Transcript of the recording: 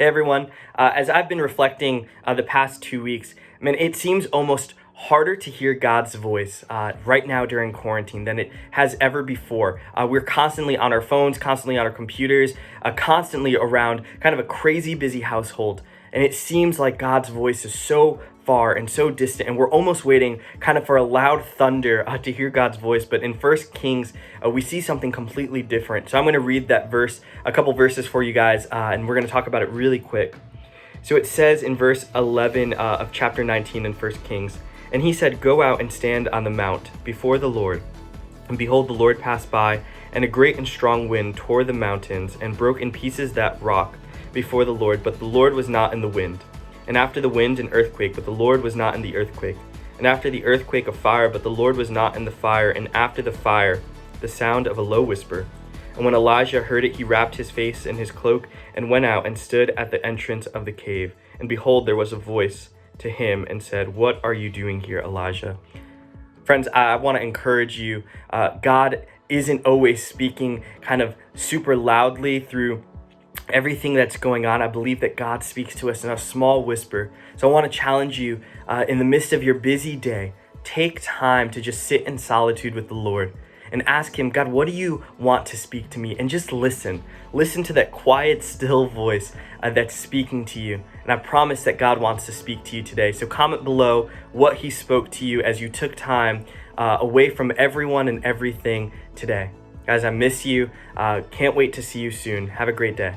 Hey everyone, as I've been reflecting the past 2 weeks, man, it seems almost harder to hear God's voice right now during quarantine than it has ever before. We're constantly on our phones, constantly on our computers, constantly around kind of a crazy busy household. And it seems like God's voice is so far and so distant, and we're almost waiting kind of for a loud thunder to hear God's voice. But in First Kings, we see something completely different. So I'm going to read that verse, a couple verses for you guys, and we're going to talk about it really quick. So it says in verse 11 of chapter 19 in First Kings, "And he said, 'Go out and stand on the mount before the Lord.' And behold, the Lord passed by, and a great and strong wind tore the mountains and broke in pieces that rock before the Lord, but the Lord was not in the wind. And after the wind, an earthquake, but the Lord was not in the earthquake. And after the earthquake, a fire, but the Lord was not in the fire. And after the fire, the sound of a low whisper. And when Elijah heard it, he wrapped his face in his cloak and went out and stood at the entrance of the cave. And behold, there was a voice to him and said, 'What are you doing here, Elijah?'" Friends, I want to encourage you. God isn't always speaking kind of super loudly through everything that's going on. I believe that God speaks to us in a small whisper. So I want to challenge you in the midst of your busy day, take time to just sit in solitude with the Lord and ask him, "God, what do you want to speak to me?" And just listen. Listen to that quiet, still voice that's speaking to you. And I promise that God wants to speak to you today. So comment below what he spoke to you as you took time away from everyone and everything today. Guys, I miss you. Can't wait to see you soon. Have a great day.